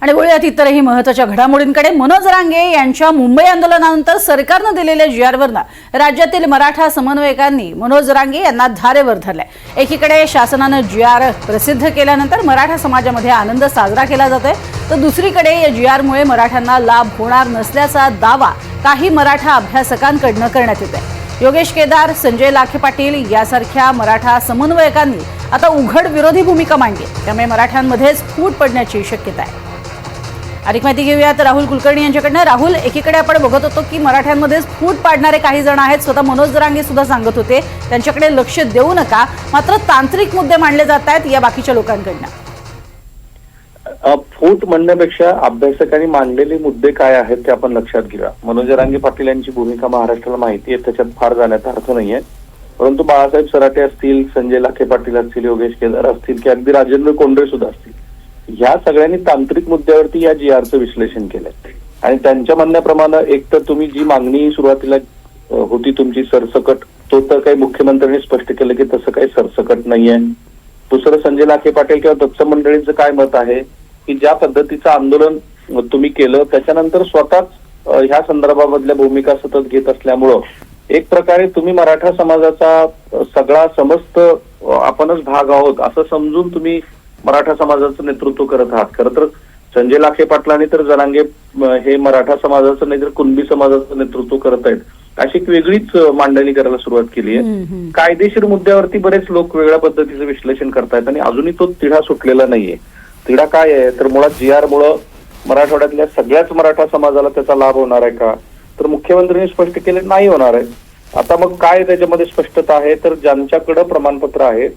आणि बोलूयात इतरही महत्त्वाच्या घडामोडींकडे। मनोज रांगे यांच्या मुंबई आंदोलनानंतर सरकारने दिलेल्या जीआरवरनं राज्यातील मराठा समन्वयकांनी मनोज रांगे यांना धारेवर धरले। एकीकडे शासनाने जीआर प्रसिद्ध केल्यानंतर मराठा समाजामध्ये आनंद साजरा केला जातोय, तर दुसरीकडे या जीआरमुळे मराठ्यांना लाभ होणार नसल्याचा दावा काही मराठा अभ्यासकांकडून करण्यात येतोय। योगेश केदार, संजय लाखे पाटील यासारख्या मराठा समन्वयकांनी आता उघड विरोधी भूमिका मांडली, त्यामुळे मराठ्यांमध्येच फूट पडण्याची शक्यता आहे। अधिक माहिती घेऊयात राहुल कुलकर्णी यांच्याकडनं। राहुल, एकीकडे आपण बघत होतो की मराठ्यांमध्येच फूट पाडणारे काही जण आहेत, स्वतः मनोज रांगे सुद्धा सांगत होते त्यांच्याकडे लक्ष देऊ नका, मात्र तांत्रिक मुद्दे मांडले जात आहेत या बाकीच्या लोकांकडनं। फूट म्हणण्यापेक्षा अभ्यासकांनी मांडलेले मुद्दे काय आहेत ते आपण लक्षात घेऊया। मनोज रांगे पाटील यांची भूमिका महाराष्ट्राला माहिती आहे, त्याच्यात फार जाण्याचा अर्थ नाहीये, परंतु बाळासाहेब सराटे असतील, संजय लाखे पाटील असतील, योगेश केदार असतील की अगदी राजेंद्र कोंडरे सुद्धा असतील, ह्या सगळ्यांनी तांत्रिक मुद्द्यावरती या जीआरचं विश्लेषण केलंय। आणि त्यांच्या म्हणण्याप्रमाणे एक तर तुम्ही जी मागणी सुरुवातीला होती तुमची सरसकट, तो तर काही मुख्यमंत्र्यांनी स्पष्ट केलं की तसं काही सरसकट नाहीये। दुसरं, संजय लाखे पाटील किंवा दत्त मंडळींचं काय मत आहे की ज्या पद्धतीचं आंदोलन तुम्ही केलं त्याच्यानंतर स्वतःच ह्या संदर्भामधल्या भूमिका सतत घेत असल्यामुळं एक प्रकारे तुम्ही मराठा समाजाचा सगळा समस्त आपणच भाग आहोत असं समजून तुम्ही मराठा समाजाचं नेतृत्व करत आहात। खरं तर संजय लाखे पाटलांनी तर जरांगे हे मराठा समाजाचं नाही तर कुणबी समाजाचं नेतृत्व करत आहेत अशी एक वेगळीच मांडणी करायला सुरुवात केली आहे। कायदेशीर मुद्द्यावरती बरेच लोक वेगळ्या पद्धतीचं विश्लेषण करतायत आणि अजूनही तो तिढा सुटलेला नाहीये। तिढा काय आहे तर मुळात जीआर मुळे मराठवाड्यातल्या सगळ्याच मराठा समाजाला त्याचा लाभ होणार आहे का, तर मुख्यमंत्र्यांनी स्पष्ट केले नाही होणार आहे। आता मग काय त्याच्यामध्ये स्पष्टता आहे तर ज्यांच्याकडे प्रमाणपत्र आहे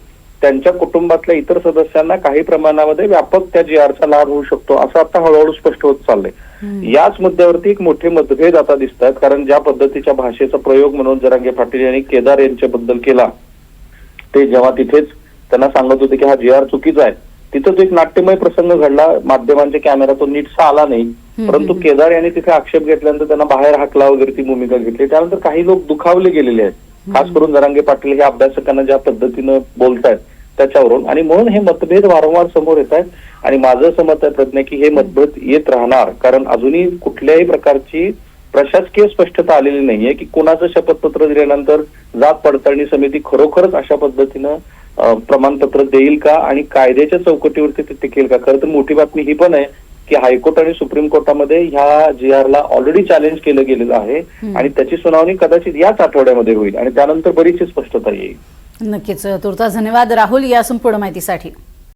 त्यांच्या कुटुंबातल्या इतर सदस्यांना काही प्रमाणामध्ये व्यापक त्या जीआरचा लाभ होऊ शकतो असं आता हळूहळू स्पष्ट होत चाललंय। याच मुद्द्यावरती एक मोठे मतभेद आता दिसतात, कारण ज्या पद्धतीच्या भाषेचा प्रयोग मनोज रांगे पाटील यांनी केदार यांच्याबद्दल केला, ते जेव्हा तिथेच त्यांना सांगत होते की हा जीआर चुकीचा आहे, तिथं तो एक नाट्यमय प्रसंग घडला, माध्यमांच्या कॅमेऱ्यातून नीटसा आला नाही, परंतु केदार यांनी तिथे आक्षेप घेतल्यानंतर त्यांना बाहेर हाकला वगैरे ती भूमिका घेतली। त्यानंतर काही लोक दुखावले गेलेले आहेत, खास करून जरांगे पाटील हे अभ्यासकांना ज्या पद्धतीनं बोलतायत त्याच्यावरून, आणि म्हणून हे मतभेद वारंवार समोर येत आहेत। आणि माझं असं मत आहे प्रज्ञा की हे मतभेद येत राहणार, कारण अजूनही कुठल्याही प्रकारची प्रशासकीय स्पष्टता आलेली नाहीये की कुणाचं शपथपत्र दिल्यानंतर जात पडताळणी समिती खरोखरच अशा पद्धतीनं प्रमाणपत्र देईल का आणि कायद्याच्या चौकटीवरती ते टिकेल का। खरं तर मोठी बातमी ही पण आहे की हायकोर्ट आणि सुप्रीम कोर्टामध्ये ह्या जीआरला ऑलरेडी चॅलेंज केलं गेलेलं आहे आणि त्याची सुनावणी कदाचित याच आठवड्यामध्ये होईल आणि त्यानंतर बरीचशी स्पष्टता येईल। नक्कीच। तुर्तास धन्यवाद राहुल या संपूर्ण माहितीसाठी।